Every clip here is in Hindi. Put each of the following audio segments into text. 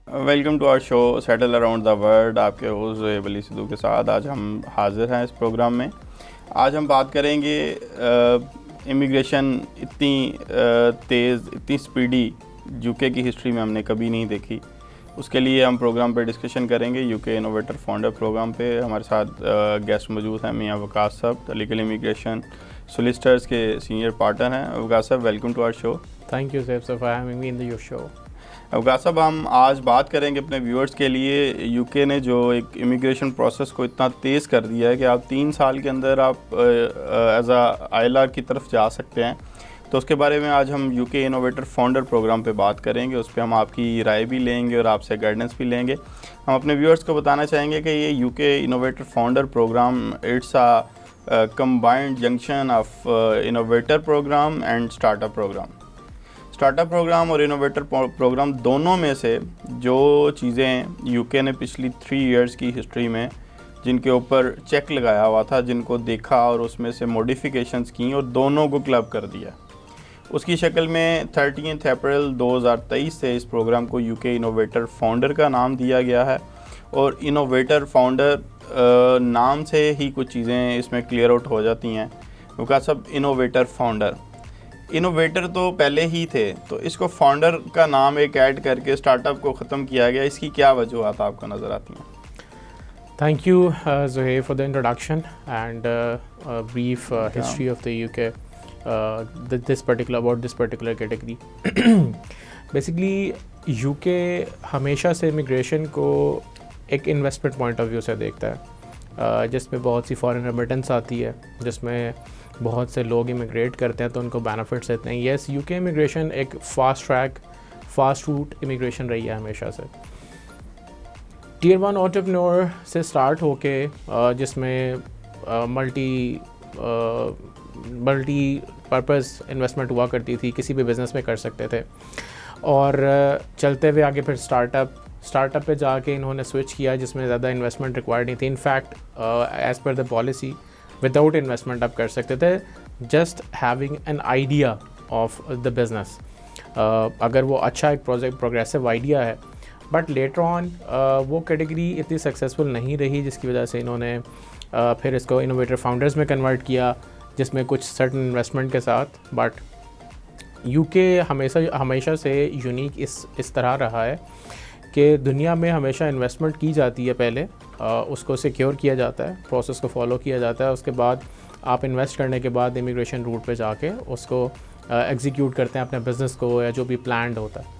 Welcome to our show settle around the world. आपके होस्ट वली सिद्धू के साथ आज हम हाजिर हैं इस प्रोग्राम में। आज हम बात करेंगे इमिग्रेशन इतनी तेज़, इतनी स्पीडी यूके की हिस्ट्री में हमने कभी नहीं देखी। उसके लिए हम प्रोग्राम पे डिस्कशन करेंगे। यूके इनोवेटर फाउंडर प्रोग्राम पे हमारे साथ गेस्ट मौजूद हैं। Mian Waqas sahib, legal immigration solicitors के सीनियर पार्टनर हैं। Waqas sahib, welcome to our show. Thank you sir for having me in your show. Waqas sahib, हम आज बात करेंगे अपने व्यूअर्स के लिए। यूके ने जो एक इमिग्रेशन प्रोसेस को इतना तेज़ कर दिया है कि आप 3 साल के अंदर आप एज आ ILR की तरफ जा सकते हैं। तो उसके बारे में आज हम यूके इनोवेटर फाउंडर प्रोग्राम पे बात करेंगे। उस पर हम आपकी राय भी लेंगे और आपसे गाइडेंस भी लेंगे। हम अपने व्यूअर्स को बताना चाहेंगे कि ये UK innovator founder program it's a combined junction of innovator program and startup program. Startup program और इनोवेटर प्रोग्राम दोनों में से जो चीज़ें यूके ने पिछली 3 इयर्स की हिस्ट्री में जिनके ऊपर चेक लगाया हुआ था, जिनको देखा और उसमें से मॉडिफिकेशंस की और दोनों को क्लब कर दिया, उसकी शक्ल में 13 अप्रैल 2023 से इस प्रोग्राम को यूके इनोवेटर फाउंडर का नाम दिया गया है। और इनोवेटर फाउंडर नाम से ही कुछ चीज़ें इसमें क्लियर आउट हो जाती हैं। क्योंकि सब इनोवेटर फाउंडर, इनोवेटर तो पहले ही थे, तो इसको फाउंडर का नाम एक ऐड करके स्टार्टअप को ख़त्म किया गया। इसकी क्या वजूहत आपको नज़र आती हैं? Thank you, Zohair, for the introduction and a brief history of the UK. This particular category. Basically, UK हमेशा से इमिग्रेशन को एक इन्वेस्टमेंट पॉइंट ऑफ व्यू से देखता है, जिसमें बहुत सी फॉरेन रेमिटेंस आती है, जिसमें बहुत से लोग इमिग्रेट करते हैं तो उनको बेनिफिट्स देते हैं। येस, यूके इमिग्रेशन एक फास्ट रूट इमिग्रेशन रही है हमेशा से। टियर 1 एंटरप्रेन्योर से स्टार्ट होके जिसमें मल्टी पर्पस इन्वेस्टमेंट हुआ करती थी, किसी भी बिज़नेस में कर सकते थे। और चलते हुए आगे फिर स्टार्टअप पे जाके इन्होंने स्विच किया जिसमें ज़्यादा इन्वेस्टमेंट रिक्वायर्ड नहीं थी। In fact as per the policy without investment आप कर सकते थे, just having an idea of the business, अगर वो अच्छा एक प्रोग्रेसिव आइडिया है। बट लेटर ऑन वो कैटेगरी इतनी सक्सेसफुल नहीं रही, जिसकी वजह से इन्होंने फिर इसको इनोवेटर फाउंडर्स में कन्वर्ट किया, जिसमें कुछ सर्टन इन्वेस्टमेंट के साथ। बट यूके हमेशा से यूनिक इस तरह रहा है कि दुनिया में हमेशा इन्वेस्टमेंट की जाती है, पहले उसको सिक्योर किया जाता है, प्रोसेस को फॉलो किया जाता है, उसके बाद आप इन्वेस्ट करने के बाद इमिग्रेशन रूट पे जाके उसको एग्जीक्यूट करते हैं अपने बिज़नेस को या जो भी प्लान्ड होता है।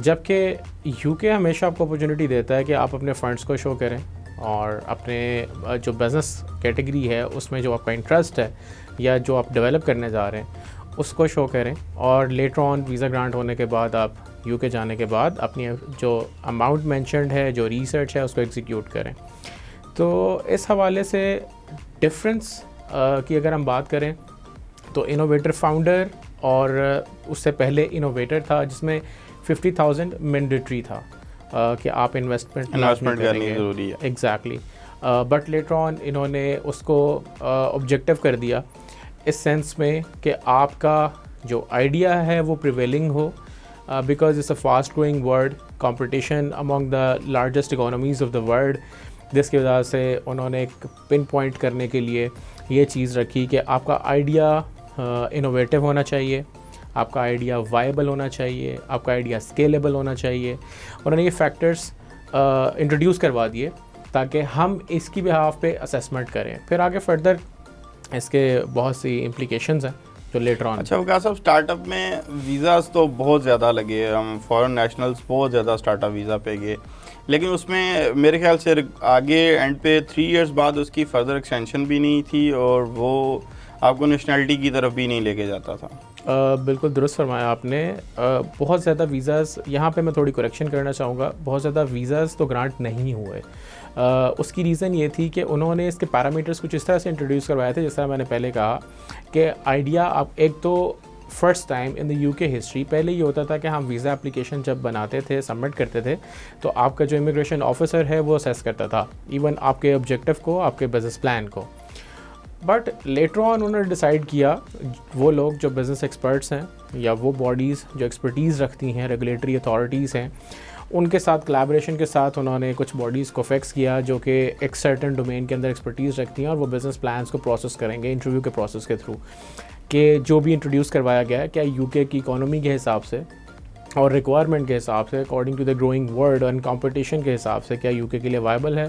जबकि यूके हमेशा आपको अपॉर्चुनिटी देता है कि आप अपने फंड्स को शो करें और अपने जो बिज़नेस कैटेगरी है उसमें जो आपका इंटरेस्ट है या जो आप डेवलप करने जा रहे हैं उसको शो करें, और लेटर ऑन वीज़ा ग्रांट होने के बाद आप यूके जाने के बाद अपनी जो अमाउंट मेंशन्ड है, जो रिसर्च है, उसको एग्जीक्यूट करें। तो इस हवाले से डिफरेंस की अगर हम बात करें तो इनोवेटर फाउंडर और उससे पहले इनोवेटर था, जिसमें 50,000 मैंडेटरी था कि आप इन्वेस्टमेंट करनी ज़रूरी है। एग्जैक्टली। बट लेटर ऑन इन्होंने उसको ऑब्जेक्टिव कर दिया इस सेंस में कि आपका जो आइडिया है वो प्रिवेलिंग हो, because it's a fast growing world, competition among the largest economies of the world, जिसकी वजह से उन्होंने एक पिन पॉइंट करने के लिए ये चीज़ रखी कि आपका आइडिया इनोवेटिव होना चाहिए, आपका आइडिया वायबल होना चाहिए, आपका आइडिया स्केलेबल होना चाहिए। उन्होंने ये फैक्टर्स इंट्रोड्यूस करवा दिए ताकि हम इसकी बिहाफ पे असेसमेंट करें। फिर आगे फर्दर इसके बहुत सी इम्प्लीकेशंस हैं जो लेटर ऑन। अच्छा वकास साहब, स्टार्टअप में वीज़ाज़ तो बहुत ज़्यादा लगे, हम फॉरेन नेशनल्स बहुत ज़्यादा स्टार्टअप वीज़ा पे गए, लेकिन उसमें मेरे ख्याल से आगे एंड पे 3 इयर्स बाद उसकी फर्दर एक्सटेंशन भी नहीं थी और वो आपको नेशनलिटी की तरफ भी नहीं लेके जाता था। बिल्कुल दुरुस्त फरमाया आपने। बहुत ज़्यादा वीज़ाज़, यहाँ पे मैं थोड़ी करेक्शन करना चाहूँगा, बहुत ज़्यादा वीज़ाज़ तो ग्रांट नहीं हुए। उसकी रीज़न ये थी कि उन्होंने इसके पैरामीटर्स कुछ इस तरह से इंट्रोड्यूस करवाए थे, जिस तरह मैंने पहले कहा कि आइडिया आप एक तो first time in the UK history, पहले ये होता था कि हम वीज़ा एप्लीकेशन जब बनाते थे, सबमिट करते थे, तो आपका जो इमिग्रेशन ऑफिसर है वो असेस करता था इवन आपके ऑब्जेक्टिव को, आपके बिज़नेस प्लान को। बट लेटर ऑन उन्होंने डिसाइड किया, वो लोग जो बिज़नेस एक्सपर्ट्स हैं या वो बॉडीज़ जो एक्सपर्टीज़ रखती हैं, रेगुलेटरी अथॉरिटीज़ हैं, उनके साथ कोलैबोरेशन के साथ उन्होंने कुछ बॉडीज़ को फिक्स किया जो कि एक सर्टेन डोमेन के अंदर एक्सपर्टीज़ रखती हैं और वो बिज़नेस प्लान्स को प्रोसेस करेंगे इंटरव्यू के प्रोसेस के थ्रू, कि जो भी इंट्रोड्यूस करवाया गया है क्या यूके की इकोनॉमी के हिसाब से और रिक्वायरमेंट के हिसाब से, according to the growing world and competition के हिसाब से, क्या यूके के लिए वायबल है।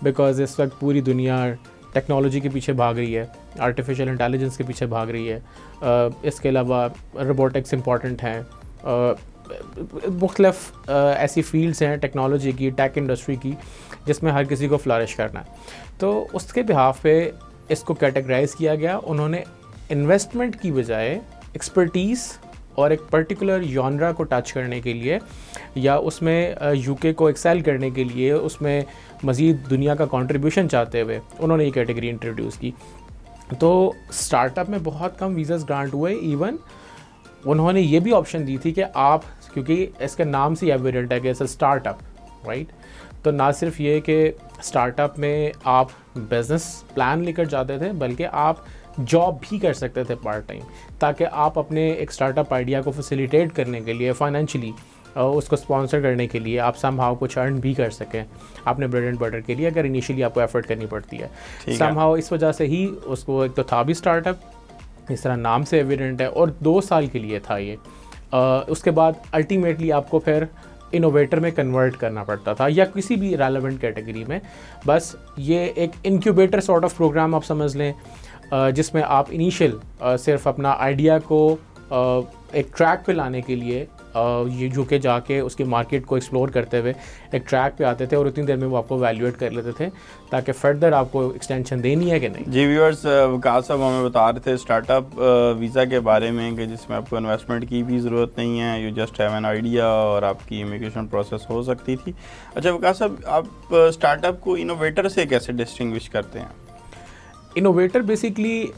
बिकॉज इस वक्त पूरी दुनिया टेक्नोलॉजी के पीछे भाग रही है, आर्टिफिशियल इंटेलिजेंस के पीछे भाग रही है, इसके अलावा रोबोटिक्स इंपॉर्टेंट हैं, मुख्तलिफ ऐसी फील्ड्स हैं टेक्नोलॉजी की, टेक इंडस्ट्री की, जिसमें हर किसी को फ्लरिश करना है। तो उसके बिहाफ पे इसको कैटेगराइज किया गया। उन्होंने इन्वेस्टमेंट की बजाय एक्सपर्टीज़ और एक पर्टिकुलर जॉनरा को टच करने के लिए या उसमें यूके को एक्सेल करने के लिए उसमें मज़ीद दुनिया का कंट्रीब्यूशन चाहते हुए उन्होंने ये कैटेगरी इंट्रोड्यूस की। तो स्टार्टअप में बहुत कम वीज़ास ग्रांट हुए। इवन उन्होंने ये भी ऑप्शन दी थी कि आप, क्योंकि इसके नाम से एविडेंट है कि इट्स अ स्टार्टअप, राइट, तो ना सिर्फ ये कि स्टार्टअप में आप बिज़नेस प्लान लेकर जाते थे बल्कि आप जॉब भी कर सकते थे पार्ट टाइम, ताकि आप अपने एक स्टार्टअप आइडिया को फैसिलिटेट करने के लिए फाइनेंशियली उसको स्पॉन्सर करने के लिए आप समहाउ कुछ अर्न भी कर सकें अपने ब्रेड एंड बटर के लिए, अगर इनिशियली आपको एफर्ट करनी पड़ती है समहाउ। इस वजह से ही उसको एक तो था भी स्टार्टअप, इस तरह नाम से एविडेंट है, और 2 साल के लिए था ये। उसके बाद अल्टीमेटली आपको फिर इनोवेटर में कन्वर्ट करना पड़ता था या किसी भी रेलेवेंट कैटेगरी में। बस ये एक इंक्यूबेटर सॉर्ट ऑफ प्रोग्राम आप समझ लें, जिसमें आप इनिशियल सिर्फ अपना आइडिया को एक ट्रैक पे लाने के लिए ये झुके जाके उसकी मार्केट को एक्सप्लोर करते हुए एक ट्रैक पे आते थे और उतनी देर में वो आपको वैल्यूएट कर लेते थे ताकि फर्दर आपको एक्सटेंशन देनी है कि नहीं। जी व्यूअर्स, वकास साहब हमें बता रहे थे स्टार्टअप वीज़ा के बारे में कि जिसमें आपको इन्वेस्टमेंट की भी ज़रूरत नहीं है, you just have an idea और आपकी इमिग्रेशन प्रोसेस हो सकती थी। अच्छा वकास साहब, आप स्टार्टअप को इनोवेटर से कैसे डिस्टिंग्विश करते हैं? इनोवेटर बेसिकली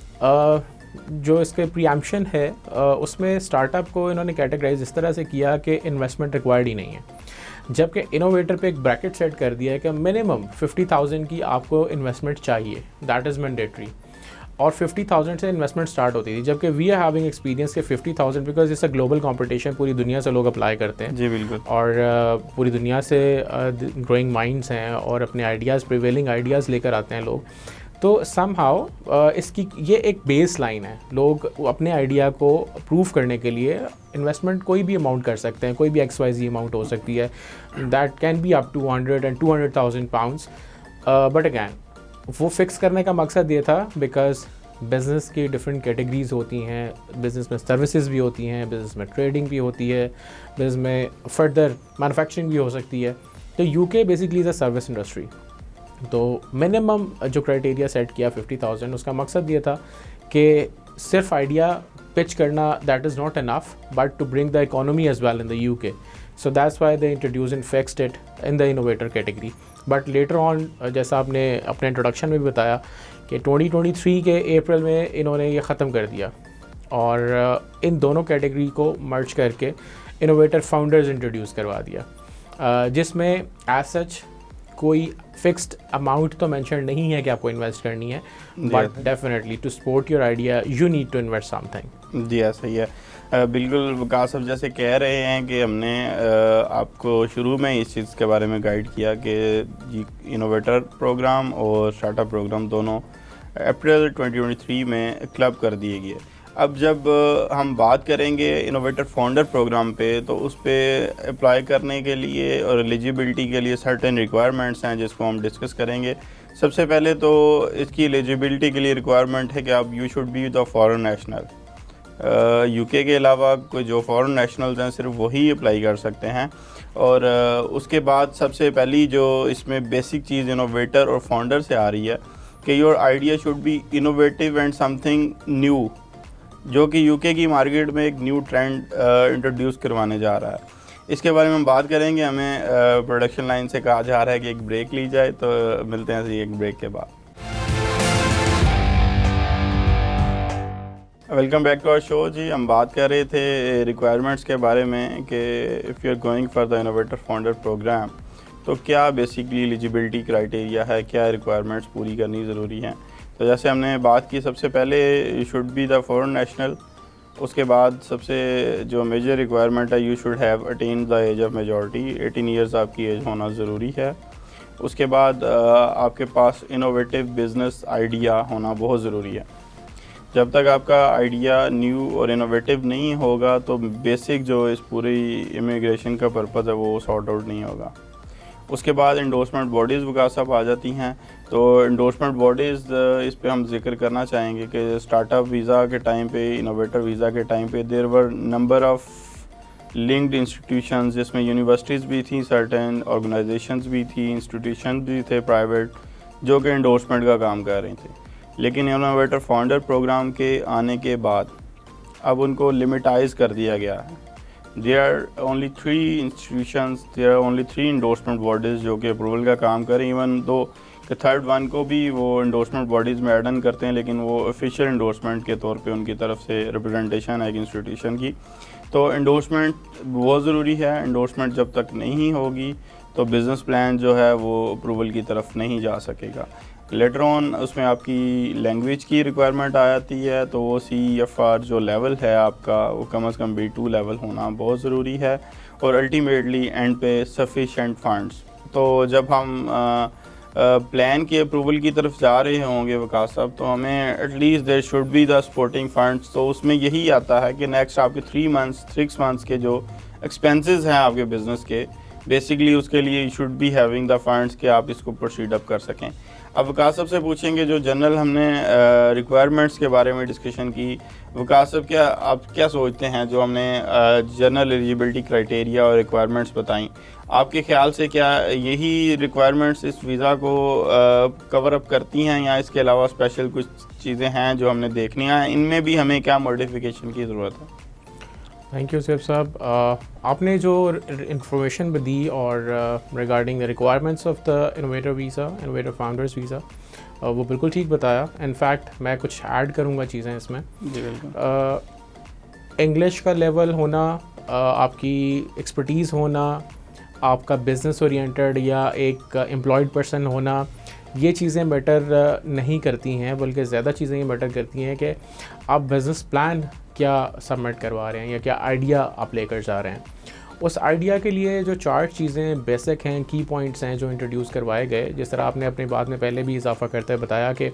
जो इसके प्रीएम्पशन है उसमें स्टार्टअप को इन्होंने कैटेगराइज इस तरह से किया कि इन्वेस्टमेंट रिक्वायर्ड ही नहीं है, जबकि इनोवेटर पे एक ब्रैकेट सेट कर दिया है कि मिनिमम 50,000 की आपको इन्वेस्टमेंट चाहिए, दैट इज़ मैंडेटरी, और 50,000 से इन्वेस्टमेंट स्टार्ट होती थी। जबकि वी आर हैविंग एक्सपीरियंस के 50,000 because it's a global competition, पूरी दुनिया से लोग अप्लाई करते हैं। जी बिल्कुल। और पूरी दुनिया से ग्रोइंग माइंड्स हैं और अपने आइडियाज़, प्रिवेलिंग आइडियाज़ लेकर आते हैं लोग। तो समहाउ इसकी ये एक बेस लाइन है, लोग अपने आइडिया को प्रूव करने के लिए इन्वेस्टमेंट कोई भी अमाउंट कर सकते हैं, कोई भी XYZ अमाउंट हो सकती है, that can be up to 100 and 200,000 pounds। But again वो फिक्स करने का मकसद ये था बिकॉज बिज़नेस की डिफरेंट कैटेगरीज होती हैं, बिज़नेस में सर्विसेज भी होती हैं, बिज़नेस में ट्रेडिंग भी होती है, बिज़नेस में फर्दर मैन्युफैक्चरिंग भी हो सकती है। तो UK basically is a service industry. तो मिनिमम जो क्राइटेरिया सेट किया 50,000, उसका मकसद ये था कि सिर्फ आइडिया पिच करना that is not enough but to bring the economy as well in the UK. So that's why they introduce and fixed it in the innovator category. But later on, जैसा आपने अपने इंट्रोडक्शन में भी बताया कि 2023 के अप्रैल में इन्होंने ये ख़त्म कर दिया और इन दोनों कैटेगरी को मर्ज करके इनोवेटर फाउंडर्स इंट्रोड्यूस करवा दिया, जिसमें एज सच कोई फिक्स्ड अमाउंट तो मेंशन नहीं है कि आपको इन्वेस्ट करनी है, but definitely to support your idea you need to invest something. जी ऐसा ही है। बिल्कुल वकास साहब जैसे कह रहे हैं कि हमने आपको शुरू में इस चीज़ के बारे में गाइड किया कि जी इनोवेटर प्रोग्राम और स्टार्टअप प्रोग्राम दोनों अप्रैल 2023 में क्लब कर दिए गए। अब जब हम बात करेंगे इनोवेटर फाउंडर प्रोग्राम पे, तो उस पर अप्लाई करने के लिए और एलिजिबिलिटी के लिए सर्टेन रिक्वायरमेंट्स हैं जिसको हम डिस्कस करेंगे। सबसे पहले तो इसकी एलिजिबिलिटी के लिए रिक्वायरमेंट है कि आप you should be the foreign national. UK के अलावा कोई जो फॉरेन नेशनल्स हैं सिर्फ वही अप्लाई कर सकते हैं। और उसके बाद सबसे पहली जो इसमें बेसिक चीज़ इनोवेटर और फाउंडर से आ रही है कि your idea should be innovative and something new, जो कि यूके की मार्केट में एक न्यू ट्रेंड इंट्रोड्यूस करवाने जा रहा है। इसके बारे में हम बात करेंगे। हमें प्रोडक्शन लाइन से कहा जा रहा है कि एक ब्रेक ली जाए, तो मिलते हैं एक ब्रेक के बाद। Welcome back to our show. जी हम बात कर रहे थे रिक्वायरमेंट्स के बारे में कि if you are going for the innovator founder program, तो क्या बेसिकली एलिजिबिलिटी क्राइटेरिया है, क्या रिक्वायरमेंट्स पूरी करनी ज़रूरी हैं। तो जैसे हमने बात की, सबसे पहले you should be the foreign national. उसके बाद सबसे जो मेजर रिक्वायरमेंट है, you should have attain the age of majority, 18 years आपकी एज होना ज़रूरी है। उसके बाद आपके पास इनोवेटिव बिज़नेस आइडिया होना बहुत ज़रूरी है। जब तक आपका आइडिया न्यू और इनोवेटिव नहीं होगा तो बेसिक जो इस पूरी इमिग्रेशन का पर्पज़ है वो सॉर्ट आउट नहीं होगा। उसके बाद इंडोर्समेंट बॉडीज़ वकास साहब आ जाती हैं। तो इंडोर्समेंट बॉडीज़ इस पे हम जिक्र करना चाहेंगे कि स्टार्टअप वीज़ा के टाइम पे, इनोवेटर वीज़ा के टाइम पे there were number of linked institutions, जिसमें यूनिवर्सिटीज़ भी थी, सर्टेन ऑर्गेनाइजेशंस भी थी, इंस्टीट्यूशन भी थे प्राइवेट, जो कि इंडोर्समेंट का काम कर रही थी। लेकिन इनोवेटर फाउंडर प्रोग्राम के आने के बाद अब उनको लिमिटाइज़ कर दिया गया है। There are only 3 institutions, there are only 3 endorsement bodies जो कि अप्रूवल का काम करें। इवन दो कि थर्ड वन को भी वो endorsement bodies में एडन करते हैं, लेकिन वो ऑफिशियल endorsement के तौर पे उनकी तरफ से रिप्रेजेंटेशन है एक इंस्टीट्यूशन की। तो endorsement बहुत ज़रूरी है। endorsement जब तक नहीं होगी तो बिज़नेस प्लान जो है वो अप्रूवल की तरफ नहीं जा सकेगा। लेटर ऑन उसमें आपकी लैंग्वेज की रिक्वायरमेंट आ जाती है, तो वो CFR जो लेवल है आपका वो कम से कम B2 लेवल होना बहुत ज़रूरी है। और अल्टीमेटली एंड पे सफिशेंट फंड्स। तो जब हम प्लान के अप्रूवल की तरफ जा रहे होंगे वकास साहब, तो हमें at least there should be the supporting funds. तो उसमें यही आता है कि नेक्स्ट आपके 6 मंथ्स के जो एक्सपेंसेस हैं आपके बिज़नेस के, बेसिकली उसके लिए you should be having the funds कि आप इसको प्रोसीड अप कर सकें। अब वकास साहब से पूछेंगे, जो जनरल हमने रिक्वायरमेंट्स के बारे में डिस्कशन की, वकास साहब आप क्या सोचते हैं जो हमने जनरल एलिजिबिलिटी क्राइटेरिया और रिक्वायरमेंट्स बताई, आपके ख्याल से क्या यही रिक्वायरमेंट्स इस वीज़ा को कवर अप करती हैं या इसके अलावा स्पेशल कुछ चीज़ें हैं जो हमने देखनी हैं, इनमें भी हमें क्या मॉडिफिकेशन की ज़रूरत है? थैंक यू सैफ साहब। आपने जो इंफॉर्मेशन दी और regarding the requirements of the innovator visa, innovator founders visa, वो बिल्कुल ठीक बताया। इनफैक्ट मैं कुछ ऐड करूँगा चीज़ें इसमें। जी बिल्कुल। इंग्लिश का लेवल होना, आपकी एक्सपर्टीज़ होना, आपका बिज़नेस ओरिएंटेड या एक एम्प्लॉयड पर्सन होना, ये चीज़ें मैटर नहीं करती हैं, बल्कि ज़्यादा चीज़ें ये मैटर करती हैं कि आप बिज़नेस प्लान क्या सबमिट करवा रहे हैं या क्या आइडिया आप लेकर जा रहे हैं। उस आइडिया के लिए जो 4 चीज़ें बेसिक हैं, की पॉइंट्स हैं जो इंट्रोड्यूस करवाए गए, जिस तरह आपने अपनी बात में पहले भी इजाफा करते हुए बताया कि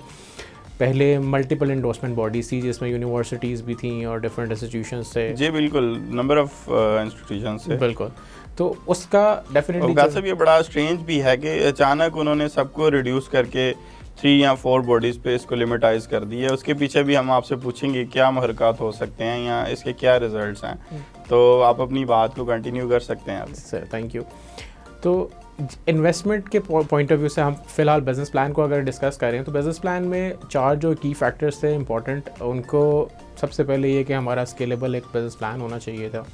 पहले मल्टीपल इंडोर्समेंट बॉडीज़ थी जिसमें यूनिवर्सिटीज़ भी थी और डिफरेंट इंस्टीट्यूशंस थे। जी बिल्कुल, नंबर ऑफ़ इंस्टीट्यूशंस थे। बिल्कुल। तो उसका डेफिनेटली सब ये बड़ा स्ट्रेंज भी है कि अचानक उन्होंने सबको रिड्यूस करके 3 या 4 बॉडीज़ पे इसको लिमिटाइज़ कर दिया। उसके पीछे भी हम आपसे पूछेंगे क्या महरक़ात हो सकते हैं या इसके क्या रिजल्ट्स हैं, तो आप अपनी बात को कंटिन्यू कर सकते हैं। Sir thank you. तो इन्वेस्टमेंट के पॉइंट ऑफ व्यू से हम फ़िलहाल बिज़नेस प्लान को अगर डिस्कस करें तो बिज़नेस प्लान में 4 जो की फैक्टर्स थे इंपॉर्टेंट, उनको सबसे पहले ये कि हमारा स्केलेबल एक बिज़नेस प्लान होना चाहिए था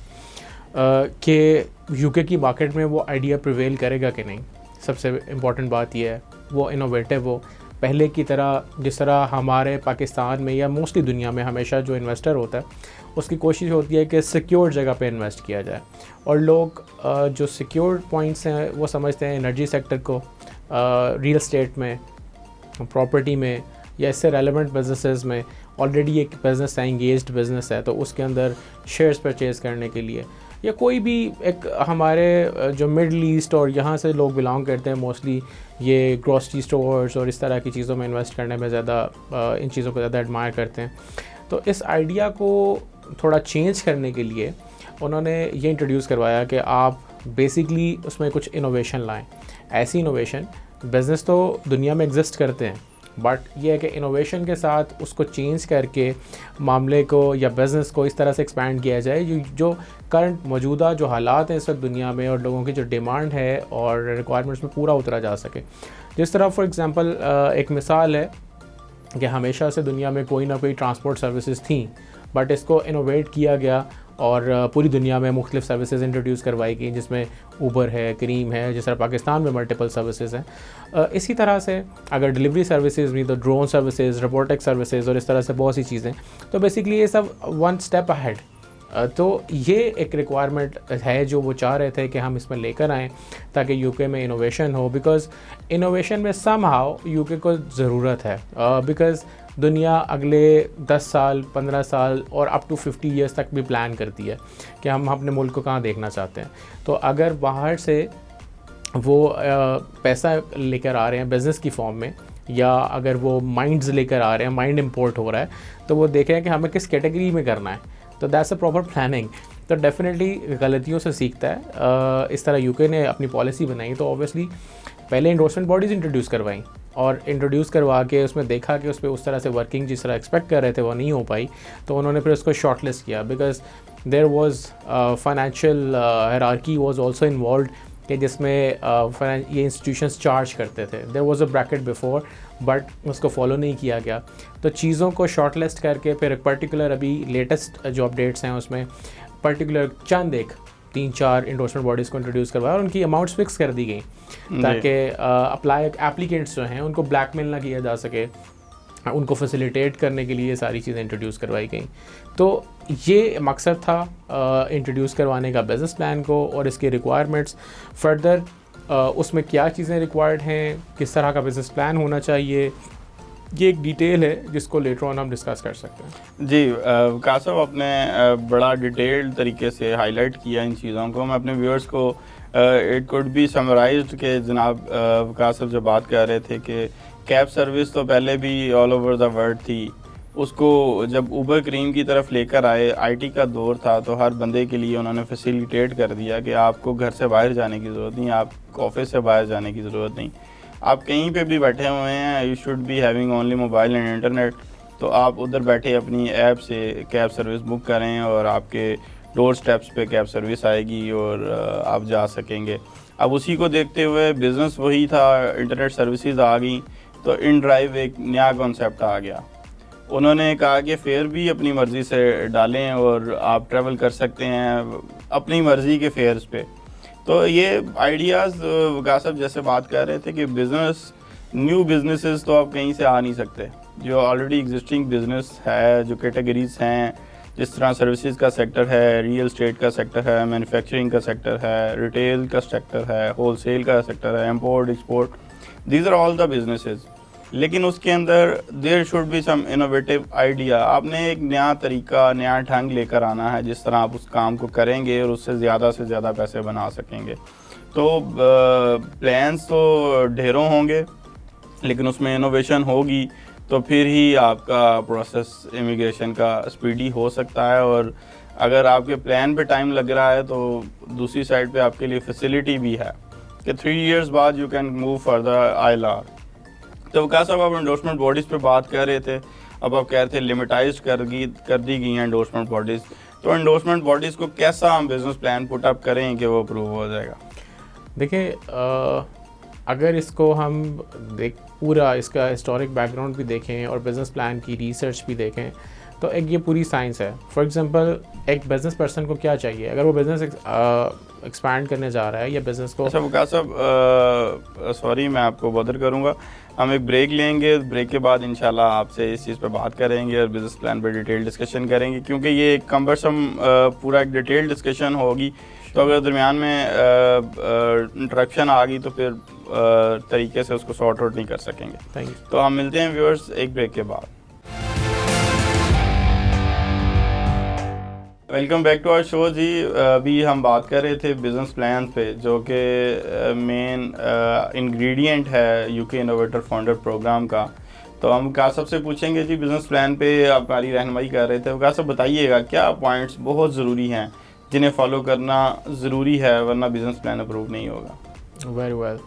कि यूके की मार्केट में वो आइडिया प्रिवेल करेगा कि नहीं। सबसे इम्पॉर्टेंट बात यह है वो इनोवेटिव हो, पहले की तरह जिस तरह हमारे पाकिस्तान में या मोस्टली दुनिया में हमेशा जो इन्वेस्टर होता है उसकी कोशिश होती है कि सिक्योर जगह पे इन्वेस्ट किया जाए, और लोग जो सिक्योर पॉइंट्स हैं वो समझते हैं एनर्जी सेक्टर को, रियल एस्टेट में, प्रॉपर्टी में या इससे रेलेवेंट बिजनेसेस में। ऑलरेडी एक बिज़नेस है, इंगेज्ड बिज़नेस है, तो उसके अंदर शेयर्स परचेज़ करने के लिए या कोई भी एक हमारे जो मिडल ईस्ट और यहाँ से लोग बिलोंग करते हैं मोस्टली, ये ग्रॉसरी स्टोर्स और इस तरह की चीज़ों में इन्वेस्ट करने में ज़्यादा इन चीज़ों को ज़्यादा एडमायर करते हैं। तो इस आइडिया को थोड़ा चेंज करने के लिए उन्होंने ये इंट्रोड्यूस करवाया कि आप बेसिकली उसमें कुछ इनोवेशन लाएं। ऐसी इनोवेशन, बिज़नेस तो दुनिया में एग्जिस्ट करते हैं, बट ये है कि इनोवेशन के साथ उसको चेंज करके मामले को या बिज़नेस को इस तरह से एक्सपैंड किया जाए जो करंट मौजूदा जो हालात हैं इस वक्त दुनिया में और लोगों की जो डिमांड है और रिक्वायरमेंट्स में पूरा उतरा जा सके। जिस तरह फॉर एग्ज़ाम्पल एक मिसाल है कि हमेशा से दुनिया में कोई ना कोई ट्रांसपोर्ट सर्विसेज थी, बट इसको इनोवेट किया गया और पूरी दुनिया में मुख्तलिफ सर्विसेज इंट्रोड्यूस करवाई गई, जिसमें ऊबर है, करीम है, जिस तरह पाकिस्तान में मल्टीपल सर्विसेज हैं। इसी तरह से अगर डिलीवरी सर्विसेज भी, तो ड्रोन सर्विसेज, रोबोटिक सर्विसेज और इस तरह से बहुत सी चीज़ें। तो बेसिकली ये सब 1 स्टेप अहेड। तो ये एक रिक्वायरमेंट है जो वो चाह रहे थे कि हम इसमें लेकर आएँ ताकि यूके में इनोवेशन हो, बिकॉज़ इनोवेशन में समहाउ यूके को ज़रूरत है, बिकॉज़ दुनिया अगले 10 साल 15 साल और अप टू 50 ईयर्स तक भी प्लान करती है कि हम अपने मुल्क को कहाँ देखना चाहते हैं। तो अगर बाहर से वो पैसा लेकर आ रहे हैं बिज़नेस की फॉर्म में, या अगर वो माइंड्स लेकर आ रहे हैं, माइंड इंपोर्ट हो रहा है, तो वो देख रहे हैं कि हमें किस कैटेगरी में करना है। तो दैट्स अ प्रॉपर प्लानिंग। तो डेफिनेटली गलतियों से सीखता है। इस तरह यूके ने अपनी पॉलिसी बनाई, तो ऑब्वियसली पहले इंडोर्समेंट बॉडीज़ इंट्रोड्यूस करवाई, और इंट्रोड्यूस करवा के उसमें देखा कि उस पर उस तरह से वर्किंग जिस तरह एक्सपेक्ट कर रहे थे वो नहीं हो पाई, तो उन्होंने फिर उसको शॉर्ट लिस्ट किया। Because there was financial hierarchy was also involve, कि जिसमें ये इंस्टीट्यूशंस चार्ज करते थे। There was a bracket before, but उसको फॉलो नहीं किया गया। तो चीज़ों को शॉर्ट लिस्ट करके फिर एक पर्टिकुलर, अभी लेटेस्ट जो अपडेट्स हैं उसमें पर्टिकुलर चंद एक 3-4 इंडोर्समेंट बॉडीज़ को इंट्रोड्यूस करवाया, और उनकी अमाउंट्स फिक्स कर दी गई ताकि एप्लीकेंट्स जो हैं उनको ब्लैकमेल ना किया जा सके, उनको फैसिलिटेट करने के लिए ये सारी चीज़ें इंट्रोड्यूस करवाई गई। तो ये मकसद था इंट्रोड्यूस करवाने का बिज़नेस प्लान को, और इसके रिक्वायरमेंट्स फर्दर उसमें क्या चीज़ें रिक्वायर्ड हैं, किस तरह का बिज़नेस प्लान होना चाहिए, ये एक डिटेल है जिसको लेटर ऑन हम डिस्कस कर सकते हैं। जी कासब, आपने बड़ा डिटेल्ड तरीके से हाईलाइट किया इन चीज़ों को। मैं अपने व्यूअर्स को इट कुड बी समराइज्ड कि जनाब कासब जब बात कर रहे थे कि कैब सर्विस तो पहले भी ऑल ओवर द वर्ल्ड थी, उसको जब ऊबर क्रीम की तरफ लेकर आए, आईटी का दौर था, तो हर बंदे के लिए उन्होंने फैसिलिटेट कर दिया कि आपको घर से बाहर जाने की ज़रूरत नहीं, आपको ऑफिस से बाहर जाने की ज़रूरत नहीं, आप कहीं पे भी बैठे हुए हैं, you should be having only mobile and internet, तो आप उधर बैठे अपनी ऐप से कैब सर्विस बुक करें और आपके डोर स्टेप्स पे कैब सर्विस आएगी और आप जा सकेंगे। अब उसी को देखते हुए बिज़नेस वही था, इंटरनेट सर्विसेज आ गई, तो इन ड्राइव एक नया कॉन्सेप्ट आ गया। उन्होंने कहा कि फेयर भी अपनी मर्ज़ी से डालें और आप ट्रैवल कर सकते हैं अपनी मर्ज़ी के फेयर्स पे। तो ये आइडियाज़ कासब जैसे बात कर रहे थे कि बिज़नेस, न्यू बिजनेसेस तो आप कहीं से आ नहीं सकते, जो ऑलरेडी एग्जिस्टिंग बिज़नेस है, जो कैटेगरीज हैं, जिस तरह सर्विसेज का सेक्टर है, रियल एस्टेट का सेक्टर है, मैन्युफैक्चरिंग का सेक्टर है, रिटेल का सेक्टर है, होलसेल का सेक्टर है, import export, these are all the businesses. लेकिन उसके अंदर there should be some innovative idea. आपने एक नया तरीका, नया ढंग लेकर आना है जिस तरह आप उस काम को करेंगे और उससे ज़्यादा पैसे बना सकेंगे। तो प्लान्स तो ढेरों होंगे, लेकिन उसमें इनोवेशन होगी तो फिर ही आपका प्रोसेस इमिग्रेशन का स्पीडी हो सकता है। और अगर आपके प्लान पे टाइम लग रहा है तो दूसरी साइड पे आपके लिए फैसिलिटी भी है कि 3 इयर्स बाद you can move further ILR। तो क्या सब आप एंडोर्समेंट बॉडीज़ पे बात कर रहे थे, अब आप कह रहे थे लिमिटाइज कर दी गई हैं एंडोर्समेंट बॉडीज़। तो एंडोर्समेंट बॉडीज़ को कैसा हम बिज़नेस प्लान पुट अप करें कि वो अप्रूव हो जाएगा? देखिए, अगर इसको हम पूरा इसका हिस्टोरिक बैकग्राउंड भी देखें और बिज़नेस प्लान की रिसर्च भी देखें, तो एक ये पूरी साइंस है। फॉर एग्जांपल, एक बिज़नेस पर्सन को क्या चाहिए अगर वो बिज़नेस एक्सपैंड करने जा रहा है या बिज़नेस को। अच्छा वकास साहब, सॉरी मैं आपको बदर करूँगा, हम एक ब्रेक लेंगे, ब्रेक के बाद इंशाल्लाह आपसे इस चीज़ पे बात करेंगे और बिज़नेस प्लान पे डिटेल डिस्कशन करेंगे, क्योंकि ये एक कम्बरसम पूरा एक डिटेल डिस्कशन होगी। तो अगर दरमियान में इंटरप्शन आ गई तो फिर तरीके से उसको सॉर्ट आउट नहीं कर सकेंगे। Thank you. तो हम मिलते हैं व्यूअर्स एक ब्रेक के बाद। Welcome back to our show जी। अभी हम बात कर रहे थे बिज़नेस प्लान पे, जो कि मेन इंग्रेडिएंट है यूके इनोवेटर फाउंडर प्रोग्राम का। तो हम कासब से पूछेंगे जी, बिज़नेस प्लान पे आप हमारी रहनुमाई कर रहे थे, कासब बताइएगा क्या पॉइंट्स बहुत ज़रूरी हैं जिन्हें फॉलो करना ज़रूरी है, वरना बिज़नेस प्लान अप्रूव नहीं होगा? वेरी वेल,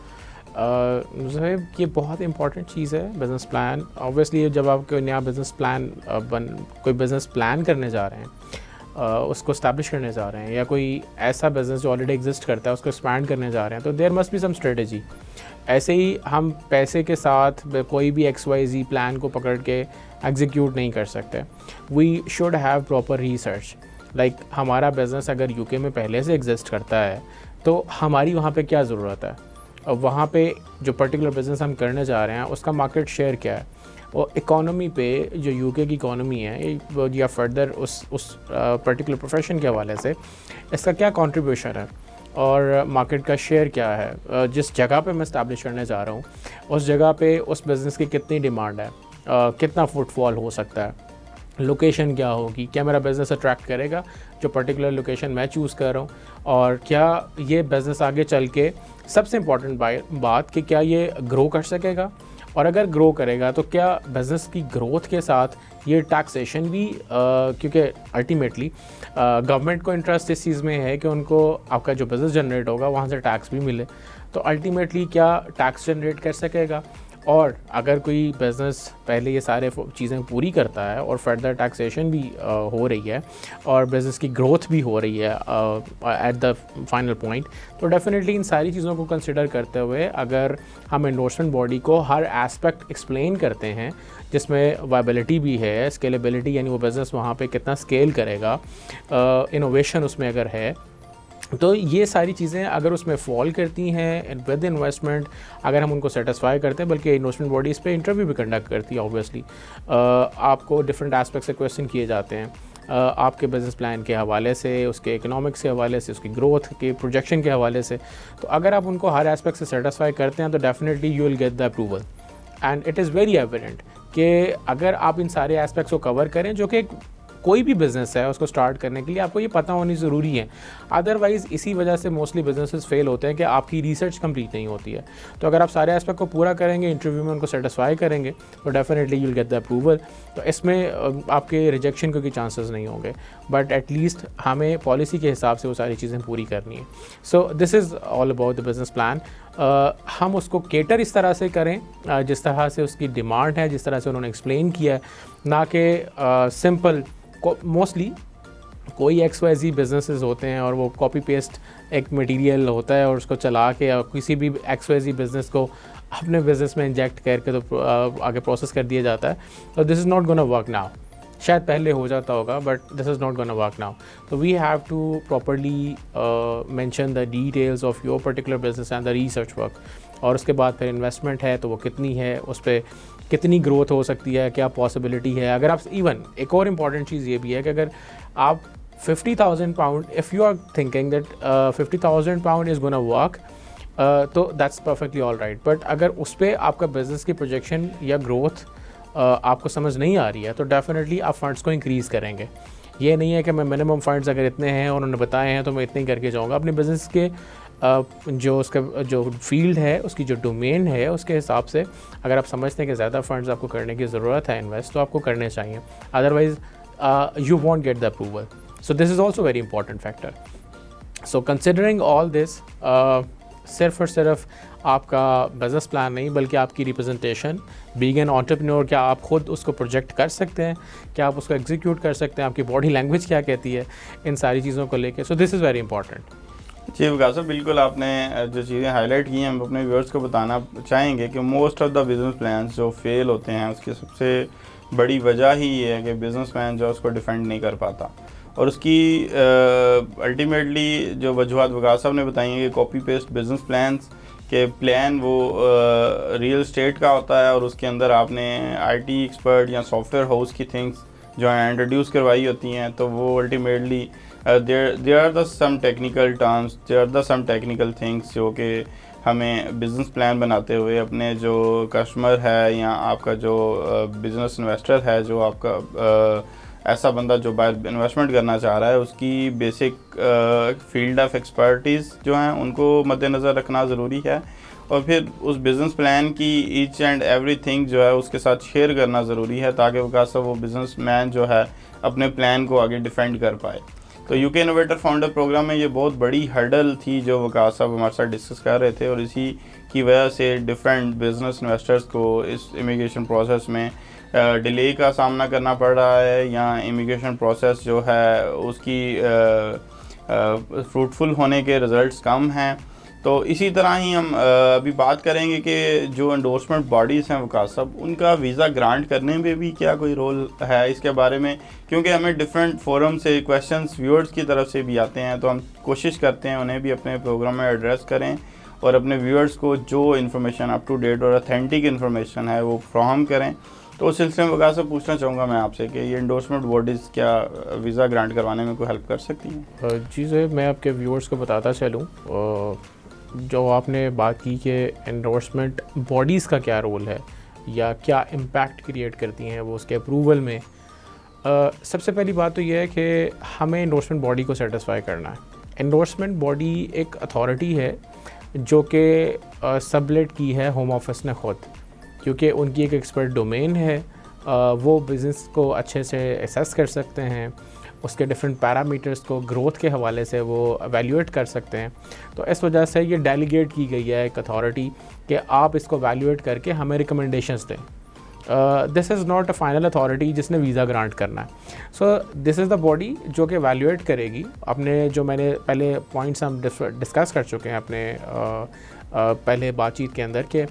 ये बहुत इंपॉर्टेंट चीज़ है बिज़नेस प्लान। ऑब्वियसली जब आप कोई नया बिज़नेस प्लान कोई बिज़नेस प्लान करने जा रहे हैं, उसको इस्टेब्लिश करने जा रहे हैं, या कोई ऐसा बिज़नेस जो ऑलरेडी एग्जिस्ट करता है उसको एक्सपैंड करने जा रहे हैं, तो there must be some strategy. ऐसे ही हम पैसे के साथ कोई भी XYZ प्लान को पकड़ के एग्जीक्यूट नहीं कर सकते। We should have proper research. Like हमारा बिज़नेस अगर यूके में पहले से एग्जिस्ट करता है तो हमारी वहाँ पे क्या ज़रूरत है, और वहाँ पे जो पर्टिकुलर बिज़नेस हम करने जा रहे हैं उसका मार्केट शेयर क्या है, और इकॉनमी पे जो यूके की इकॉनमी है या फर्दर उस पर्टिकुलर प्रोफेशन के हवाले से इसका क्या कंट्रीब्यूशन है, और मार्केट का शेयर क्या है, जिस जगह पे मैं इस्टेब्लिश करने जा रहा हूँ उस जगह पे उस बिज़नेस की कितनी डिमांड है, कितना फुटफॉल हो सकता है, लोकेशन क्या होगी, क्या मेरा बिज़नेस अट्रैक्ट करेगा जो पर्टिकुलर लोकेशन मैं चूज़ कर रहा हूँ, और क्या ये बिज़नेस आगे चल के, सबसे इम्पॉर्टेंट बात कि क्या ये ग्रो कर सकेगा, और अगर ग्रो करेगा तो क्या बिज़नेस की ग्रोथ के साथ ये टैक्सेशन भी, क्योंकि अल्टीमेटली गवर्नमेंट को इंटरेस्ट इस चीज़ में है कि उनको आपका जो बिज़नेस जनरेट होगा वहाँ से टैक्स भी मिले, तो अल्टीमेटली क्या टैक्स जनरेट कर सकेगा। और अगर कोई बिज़नेस पहले ये सारे चीज़ें पूरी करता है और फर्दर टैक्सेशन भी हो रही है और बिज़नेस की ग्रोथ भी हो रही है एट द फाइनल पॉइंट, तो डेफिनेटली इन सारी चीज़ों को कंसिडर करते हुए अगर हम एंडोर्समेंट बॉडी को हर एस्पेक्ट एक्सप्लेन करते हैं जिसमें वायबिलिटी भी है, स्केलेबिलिटी यानी वो बिज़नेस वहाँ पे कितना स्केल करेगा, इनोवेशन उसमें अगर है, तो ये सारी चीज़ें अगर उसमें फॉल करती हैं विद इन्वेस्टमेंट, अगर हम उनको सेटिस्फाई करते हैं, बल्कि इन्वेस्टमेंट बॉडी इस पर इंटरव्यू भी कंडक्ट करती है ऑब्वियसली, आपको डिफरेंट एस्पेक्ट से क्वेश्चन किए जाते हैं आपके बिज़नेस प्लान के हवाले से, उसके इकोनॉमिक्स के हवाले से, उसकी ग्रोथ के प्रोजेक्शन के हवाले से, तो अगर आप उनको हर एस्पेक्ट से सेटिस्फाई करते हैं तो definitely you will get the approval. And it is very evident कि अगर आप इन सारे एस्पेक्ट्स को कवर करें, जो कि कोई भी बिज़नेस है उसको स्टार्ट करने के लिए आपको ये पता होनी ज़रूरी है, अदरवाइज़ इसी वजह से मोस्टली बिजनेसेस फेल होते हैं कि आपकी रिसर्च कंप्लीट नहीं होती है। तो अगर आप सारे एस्पेक्ट को पूरा करेंगे, इंटरव्यू में उनको सेटिस्फाई करेंगे, तो definitely you will get the approval. तो इसमें आपके रिजेक्शन के चांसेस नहीं होंगे, बट एटलीस्ट हमें पॉलिसी के हिसाब से वो सारी चीज़ें पूरी करनी है। सो this is all about the business plan. हम उसको केटर इस तरह से करें जिस तरह से उसकी डिमांड है, जिस तरह से उन्होंने एक्सप्लेन किया है, ना कि सिंपल मोस्टली कोई XYZ बिजनेसेस होते हैं और वो कॉपी पेस्ट एक मटेरियल होता है और उसको चला के किसी भी XYZ बिज़नेस को अपने बिज़नेस में इंजेक्ट करके तो आगे प्रोसेस कर दिया जाता है। तो this is not gonna work now. शायद पहले हो जाता होगा, but this is not gonna work now. तो we have to properly mention the details of your particular business and the research work, और उसके बाद फिर इन्वेस्टमेंट है तो वो कितनी है, उस पर कितनी ग्रोथ हो सकती है, क्या पॉसिबिलिटी है। अगर आप इवन एक और इम्पॉर्टेंट चीज़ ये भी है कि अगर आप 50,000 pound, if you are thinking that 50,000 pound is gonna work, तो that's perfectly all right. But अगर उस पर आपका बिजनेस की प्रोजेक्शन या ग्रोथ आपको समझ नहीं आ रही है, तो डेफिनेटली आप फंड्स को इंक्रीज़ करेंगे। ये नहीं है कि मैं मिनिमम फंड्स अगर इतने हैं और उन्होंने बताए हैं तो मैं इतने ही करके जाऊँगा। अपने बिज़नेस के जो उसका जो फील्ड है, उसकी जो डोमेन है, उसके हिसाब से अगर आप समझते हैं कि ज़्यादा फंड्स आपको करने की ज़रूरत है इन्वेस्ट, तो आपको करने चाहिए, otherwise you won't get the approval. So this is also very important factor. So considering all this, सिर्फ और सिर्फ आपका बिज़नेस प्लान नहीं बल्कि आपकी रिप्रेजेंटेशन, बीइंग एन एंटरप्रेन्योर, क्या आप खुद उसको प्रोजेक्ट कर सकते हैं, क्या आप उसको एग्जीक्यूट कर सकते हैं, आपकी बॉडी लैंग्वेज क्या कहती है, इन सारी चीज़ों को लेके। So this is very important. जी विकास साहब, बिल्कुल आपने जो चीज़ें हाईलाइट की हैं, हम अपने व्यूअर्स को बताना चाहेंगे कि most of the business plans जो फेल होते हैं उसकी सबसे बड़ी वजह ही ये है कि बिज़नेसमैन जो उसको डिफेंड नहीं कर पाता, और उसकी अल्टीमेटली जो वजूहत विकास साहब ने बताई हैं कि कॉपी पेस्ट बिज़नेस प्लान्स के प्लान वो रियल स्टेट का होता है, और उसके अंदर आपने IT एक्सपर्ट या सॉफ्टवेयर हाउस की थिंग्स जो है इंट्रोड्यूस करवाई होती हैं, तो वो ultimately there are the some technical terms, there are the some technical things जो कि हमें बिज़नेस प्लान बनाते हुए अपने जो कस्टमर है या आपका जो बिज़नेस इन्वेस्टर है, जो आपका ऐसा बंदा जो बाहर इन्वेस्टमेंट करना चाह रहा है, उसकी बेसिक फील्ड ऑफ एक्सपर्टीज़ जो हैं उनको मद्देनज़र रखना ज़रूरी है, और फिर उस बिज़नेस प्लान की ईच एंड एवरी थिंग जो है उसके साथ शेयर करना ज़रूरी है, ताकि वो बिज़नेस मैन जो है अपने प्लान को आगे डिफेंड कर पाए। तो UK इनोवेटर फाउंडर प्रोग्राम में ये बहुत बड़ी हर्डल थी जो विकास साहब हमारे साथ डिस्कस कर रहे थे, और इसी की वजह से डिफरेंट बिजनेस इन्वेस्टर्स को इस इमिग्रेशन प्रोसेस में डिले का सामना करना पड़ रहा है, या इमिग्रेशन प्रोसेस जो है उसकी फ्रूटफुल होने के रिज़ल्ट्स कम हैं। तो इसी तरह ही हम अभी बात करेंगे कि जो एंडोर्समेंट बॉडीज़ हैं विकास साहब, उनका वीज़ा ग्रांट करने में भी क्या कोई रोल है इसके बारे में, क्योंकि हमें डिफरेंट फोरम से क्वेश्चंस व्यूअर्स की तरफ से भी आते हैं, तो हम कोशिश करते हैं उन्हें भी अपने प्रोग्राम में एड्रेस करें और अपने व्यूअर्स को जो इन्फॉर्मेशन अप टू डेट और ऑथेंटिक इन्फॉर्मेशन है वो फ्राहम करें। तो उस सिलसिले में विकास साहब पूछना चाहूँगा मैं आपसे कि ये एंडोर्समेंट बॉडीज़ क्या वीज़ा ग्रांट करवाने में कोई हेल्प कर सकती हैं? जी सर, मैं आपके व्यूअर्स को बताता चलूँ, जो आपने बात की कि एंडोर्समेंट बॉडीज़ का क्या रोल है या क्या इम्पैक्ट क्रिएट करती हैं वो उसके अप्रूवल में। सबसे पहली बात तो ये है कि हमें इंडोर्समेंट बॉडी को सेटिस्फाई करना है। इंडोर्समेंट बॉडी एक अथॉरिटी है जो कि सबलेट की है होम ऑफिस ने ख़ुद, क्योंकि उनकी एक एक्सपर्ट डोमेन है। वो बिज़नेस को अच्छे से एसेस कर सकते हैं, उसके डिफरेंट पैरामीटर्स को ग्रोथ के हवाले से वो एवेल्यूएट कर सकते हैं। तो इस वजह से ये डेलीगेट की गई है एक अथॉरिटी कि आप इसको एवेल्यूएट करके हमें रिकमेंडेशंस दें। This is not a final authority जिसने वीज़ा ग्रांट करना है। सो दिस इज़ द बॉडी जो कि एवेल्यूएट करेगी अपने, जो मैंने पहले पॉइंट्स हम डिस्कस कर चुके हैं अपने पहले बातचीत के अंदर, कि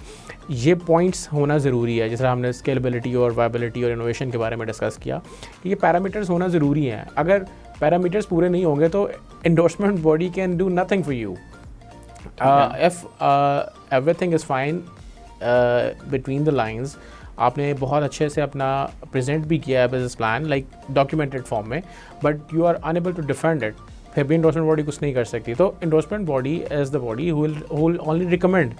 ये पॉइंट्स होना ज़रूरी है। जैसे हमने स्केलेबिलिटी और वायबिलिटी और इनोवेशन के बारे में डिस्कस किया कि ये पैरामीटर्स होना ज़रूरी हैं। अगर पैरामीटर्स पूरे नहीं होंगे तो endorsement body can do nothing for you. If everything is fine between the lines, आपने बहुत अच्छे से अपना प्रेजेंट भी किया है business plan like documented form में, but you are unable to defend it, फिर भी इंडोर्समेंट बॉडी कुछ नहीं कर सकती। तो endorsement body as the body will only recommend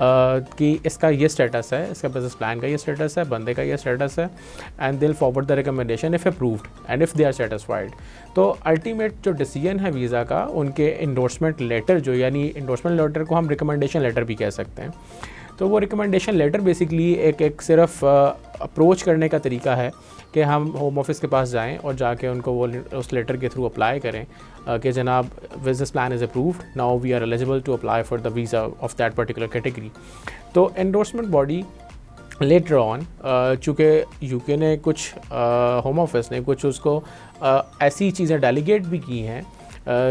कि इसका ये स्टेटस है, इसका बिजनेस प्लान का ये स्टेटस है, बंदे का ये स्टेटस है, and they'll forward the recommendation if approved and if they are satisfied. तो अल्टीमेट जो डिसीजन है वीज़ा का, उनके इंडोर्समेंट लेटर जो, यानी इंडोर्समेंट लेटर को हम रिकमेंडेशन लेटर भी कह सकते हैं, तो वो रिकमेंडेशन लेटर बेसिकली एक सिर्फ अप्रोच करने का तरीका है कि हम होम ऑफिस के पास जाएं और जाके उनको वो उस लेटर के थ्रू अप्लाई करें कि जनाब business plan is approved, now we are eligible to apply for the visa of that particular category. तो एंडोर्समेंट बॉडी लेटर ऑन, चूँकि यूके ने कुछ होम ऑफिस ने कुछ उसको ऐसी चीज़ें डेलीगेट भी की हैं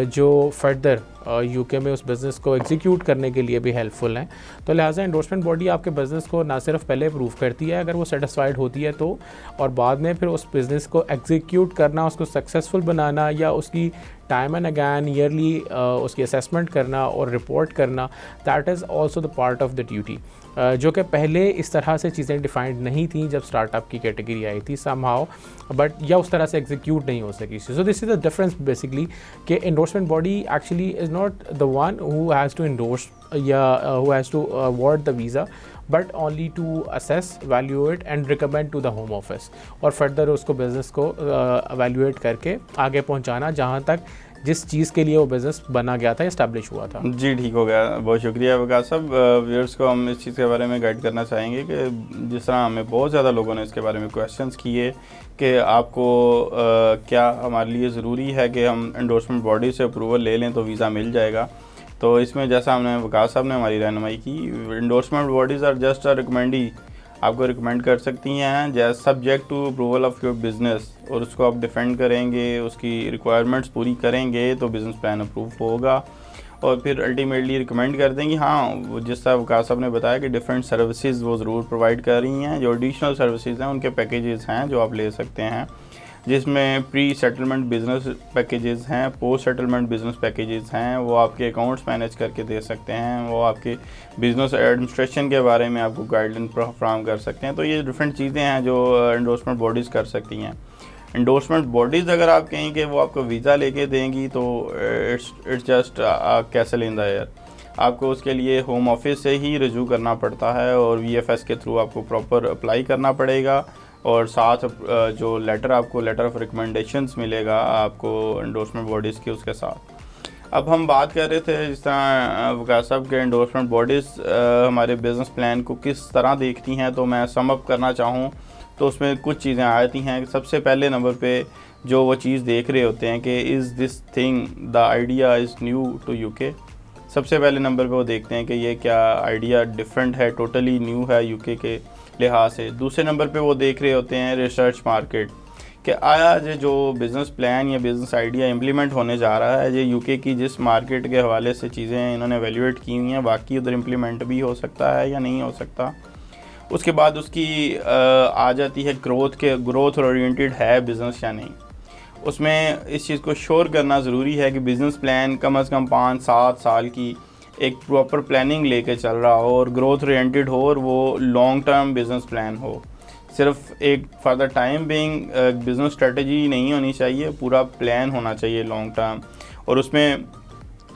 जो फर्दर यूके में उस बिज़नेस को एग्जीक्यूट करने के लिए भी हेल्पफुल हैं। तो लिहाजा इंडोर्समेंट बॉडी आपके बिज़नेस को ना सिर्फ पहले अप्रूव करती है अगर वो सेटिस्फाइड होती है तो, और बाद में फिर उस बिज़नेस को एग्जीक्यूट करना, उसको सक्सेसफुल बनाना या उसकी टाइम एंड अगैन ईयरली उसकी असेसमेंट करना और रिपोर्ट करना, that is also the part of the duty, जो कि पहले इस तरह से चीज़ें डिफाइंड नहीं थी जब स्टार्टअप की कैटेगरी आई थी समहाउ, बट या उस तरह से एग्जीक्यूट नहीं हो सकी। So this is the difference basically कि endorsement body actually is not the one who has to endorse या who has to award the visa, but only to assess, valuate and recommend to the home office, और फर्दर उसको बिज़नेस को वैल्यूएट करके आगे पहुंचाना जहां तक जिस चीज़ के लिए वो बिज़नेस बना गया था, इस्टेब्लिश हुआ था। जी ठीक हो गया, बहुत शुक्रिया विकास साहब। व्यूअर्स को हम इस चीज़ के बारे में गाइड करना चाहेंगे कि जिस तरह हमें बहुत ज़्यादा लोगों ने इसके बारे में क्वेश्चंस किए कि आपको क्या हमारे लिए ज़रूरी है कि हम एंडोर्समेंट बॉडी से अप्रूवल ले लें तो वीज़ा मिल जाएगा। तो इसमें जैसा हमने विकास साहब ने हमारी रहनुमाई की, endorsement bodies are just a recommendee, आपको रिकमेंड कर सकती हैं जैसे subject to approval of your business, और उसको आप डिफेंड करेंगे, उसकी रिक्वायरमेंट्स पूरी करेंगे तो बिज़नेस प्लान अप्रूव होगा, और फिर अल्टीमेटली रिकमेंड कर देंगे। हाँ, वो जिस तरह विकास साहब ने बताया कि डिफरेंट सर्विसेज वो ज़रूर प्रोवाइड कर रही हैं, जो एडिशनल सर्विसेज हैं उनके पैकेजेस हैं जो आप ले सकते हैं, जिसमें प्री सेटलमेंट बिज़नेस पैकेजेस हैं, पोस्ट सेटलमेंट बिज़नेस पैकेजेस हैं, वो आपके अकाउंट्स मैनेज करके दे सकते हैं, वो आपके बिज़नेस एडमिनिस्ट्रेशन के बारे में आपको गाइडलाइन फ्राहम कर सकते हैं। तो ये डिफरेंट चीज़ें हैं जो एंडोर्समेंट बॉडीज़ कर सकती हैं। एंडोर्समेंट बॉडीज़ अगर आप कहें कि वो आपको वीज़ा लेके देंगी तो it's just castle in the air, आपको उसके लिए होम ऑफिस से ही रजू करना पड़ता है और VFS के थ्रू आपको प्रॉपर अप्लाई करना पड़ेगा, और साथ जो लेटर आपको लेटर ऑफ रिकमेंडेशंस मिलेगा आपको एंडोर्समेंट बॉडीज़ के उसके साथ। अब हम बात कर रहे थे जिस तरह विकास साहब के एंडोर्समेंट बॉडीज़ हमारे बिज़नेस प्लान को किस तरह देखती हैं, तो मैं सम अप करना चाहूँ तो उसमें कुछ चीज़ें आती हैं। सबसे पहले नंबर पे जो वो चीज़ देख रहे होते हैं कि is this thing the idea is new to UK, सबसे पहले नंबर पे वो देखते हैं कि ये क्या आइडिया डिफरेंट है, टोटली न्यू है UK के लिहाज से। दूसरे नंबर पे वो देख रहे होते हैं रिसर्च मार्केट, कि आया ये जो बिज़नेस प्लान या बिज़नेस आइडिया इम्प्लीमेंट होने जा रहा है, ये UK की जिस मार्केट के हवाले से चीज़ें इन्होंने एवेल्यूएट की हुई हैं, बाकी उधर इम्प्लीमेंट भी हो सकता है या नहीं हो सकता। उसके बाद उसकी आ जाती है ग्रोथ ओरिएंटेड है बिज़नेस या नहीं। उसमें इस चीज़ को श्योर करना ज़रूरी है कि बिज़नेस प्लान कम से कम 5-7 साल की एक प्रॉपर प्लानिंग लेके चल रहा हो और ग्रोथ ओरिएंटेड हो, और वो लॉन्ग टर्म बिज़नेस प्लान हो। सिर्फ एक for the time being business strategy नहीं होनी चाहिए, पूरा प्लान होना चाहिए लॉन्ग टर्म, और उसमें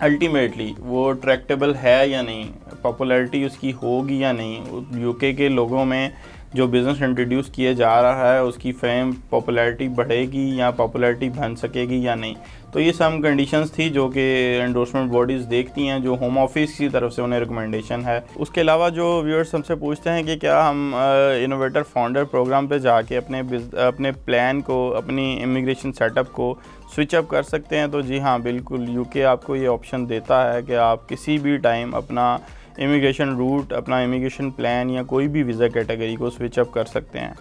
अल्टीमेटली वो ट्रैक्टेबल है या नहीं, पॉपुलैरिटी उसकी होगी या नहीं, UK के लोगों में जो बिज़नेस इंट्रोड्यूस किया जा रहा है उसकी फेम पॉपुलैरिटी बढ़ेगी या पॉपुलैरिटी बन सकेगी या नहीं। तो ये सम कंडीशंस थी जो कि एंडोर्समेंट बॉडीज़ देखती हैं, जो होम ऑफिस की तरफ से उन्हें रिकमेंडेशन है। उसके अलावा जो व्यूअर्स हमसे पूछते हैं कि क्या हम इनोवेटर फाउंडर प्रोग्राम पे जाके अपने प्लान को, अपनी इमिग्रेशन सेटअप को स्विच अप कर सकते हैं, तो जी हाँ बिल्कुल, यूके आपको ये ऑप्शन देता है कि आप किसी भी टाइम अपना इमिग्रेशन रूट, अपना इमिग्रेशन प्लान या कोई भी वीज़ा कैटेगरी को स्विच अप कर सकते हैं।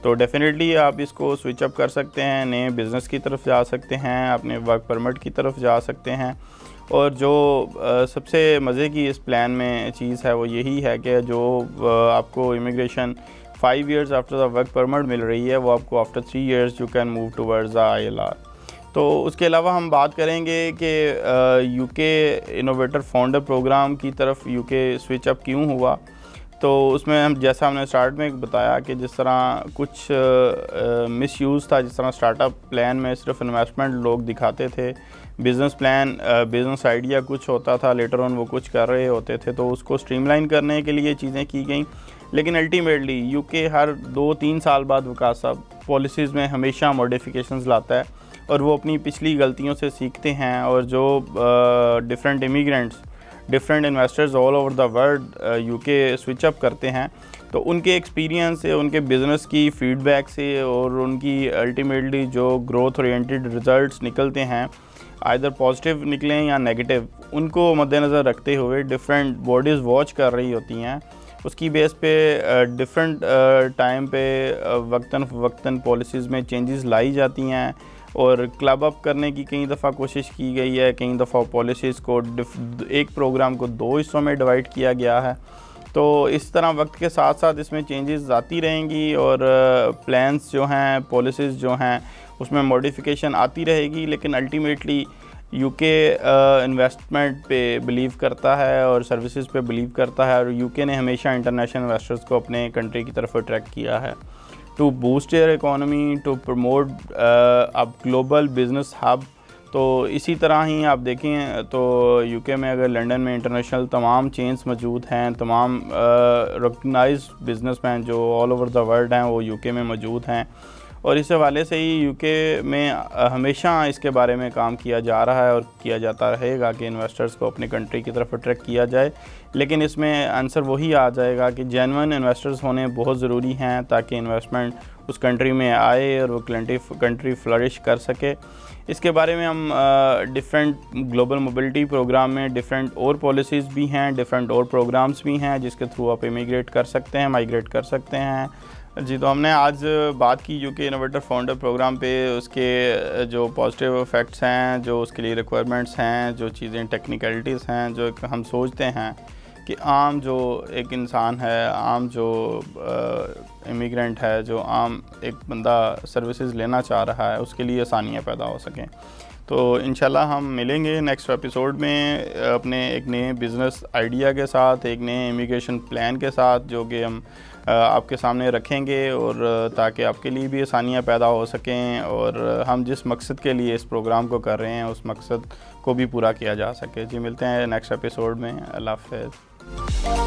तो डेफ़िनेटली आप इसको स्विच अप कर सकते हैं, नए बिज़नेस की तरफ जा सकते हैं, अपने वर्क परमिट की तरफ जा सकते हैं। और जो सबसे मज़े की इस प्लान में चीज़ है वो यही है कि जो आपको immigration 5 years after the work permit मिल रही है, वो आपको after 3 years you can move towards the ILR। तो उसके अलावा हम बात करेंगे कि यूके इनोवेटर फाउंडर प्रोग्राम की तरफ यूके स्विच अप क्यों हुआ। तो उसमें हम, जैसा हमने स्टार्ट में बताया कि जिस तरह कुछ मिसयूज़ था, जिस तरह स्टार्टअप प्लान में सिर्फ इन्वेस्टमेंट लोग दिखाते थे, बिज़नेस प्लान, बिज़नेस आइडिया कुछ होता था, लेटर ऑन वो कुछ कर रहे होते थे, तो उसको स्ट्रीमलाइन करने के लिए चीज़ें की गई। लेकिन अल्टीमेटली यूके हर 2-3 साल बाद वकास साहब पॉलिसीज़ में हमेशा मॉडिफिकेशंस लाता है और वो अपनी पिछली गलतियों से सीखते हैं। और जो different immigrants, different investors all over the world UK switch up करते हैं, तो उनके एक्सपीरियंस से, उनके बिज़नेस की फ़ीडबैक से और उनकी अल्टीमेटली जो ग्रोथ ओरिएंटेड रिज़ल्ट्स निकलते हैं, आइदर पॉजिटिव निकलें या नेगेटिव, उनको मद्देनज़र रखते हुए डिफरेंट बॉडीज़ वॉच कर रही होती हैं। उसकी बेस पे डिफरेंट टाइम पे वक्तन पॉलिसीज़ में चेंजेस लाई जाती हैं और क्लब अप करने की कई दफ़ा कोशिश की गई है। कई दफ़ा पॉलिसीज़ को एक प्रोग्राम को 2 हिस्सों में डिवाइड किया गया है। तो इस तरह वक्त के साथ साथ इसमें चेंजेस आती रहेंगी और प्लान्स जो हैं, पॉलिसीज़ जो हैं, उसमें मॉडिफिकेशन आती रहेगी। लेकिन अल्टीमेटली यूके इन्वेस्टमेंट पे बिलीव करता है और सर्विसेज पे बिलीव करता है, और यूके ने हमेशा इंटरनेशनल इन्वेस्टर्स को अपने कंट्री की तरफ अट्रैक्ट किया है to boost your economy, to promote अब ग्लोबल बिजनेस हब। तो इसी तरह ही आप देखें तो यूके में अगर लंदन में इंटरनेशनल तमाम चेन्स मौजूद हैं, तमाम रिकग्नाइज बिजनेसमैन जो ऑल ओवर द वर्ल्ड हैं वो यूके में मौजूद हैं। और इस हवाले से ही यूके में हमेशा इसके बारे में काम किया जा रहा है और किया जाता रहेगा कि इन्वेस्टर्स को अपनी कंट्री की तरफ अट्रैक्ट किया जाए। लेकिन इसमें आंसर वही आ जाएगा कि जेन्युइन इन्वेस्टर्स होने बहुत ज़रूरी हैं ताकि इन्वेस्टमेंट उस कंट्री में आए और वो कंट्री फ्लरिश कर सके। इसके बारे में हम डिफरेंट ग्लोबल मोबिलिटी प्रोग्राम में डिफरेंट और पॉलिसीज़ भी हैं, डिफरेंट और प्रोग्राम्स भी हैं जिसके थ्रू आप इमिग्रेट कर सकते हैं, माइग्रेट कर सकते हैं। जी, तो हमने आज बात की यूके इनोवेटर फाउंडर प्रोग्राम पे, उसके जो पॉजिटिव इफ़ेक्ट्स हैं, जो उसके लिए रिक्वायरमेंट्स हैं, जो चीज़ें टेक्निकलिटीज़ हैं, जो हम सोचते हैं कि आम जो एक इंसान है, आम जो इमिग्रेंट है, जो आम एक बंदा सर्विसेज लेना चाह रहा है, उसके लिए आसानियाँ पैदा हो सकें। तो इंशाल्लाह हम मिलेंगे नेक्स्ट एपिसोड में अपने एक नए बिज़नेस आइडिया के साथ, एक नए इमिग्रेशन प्लान के साथ, जो कि हम आपके सामने रखेंगे, और ताकि आपके लिए भी आसानियाँ पैदा हो सकें और हम जिस मकसद के लिए इस प्रोग्राम को कर रहे हैं उस मकसद को भी पूरा किया जा सके। जी, मिलते हैं नेक्स्ट एपिसोड में। अल्लाह हाफ़िज़।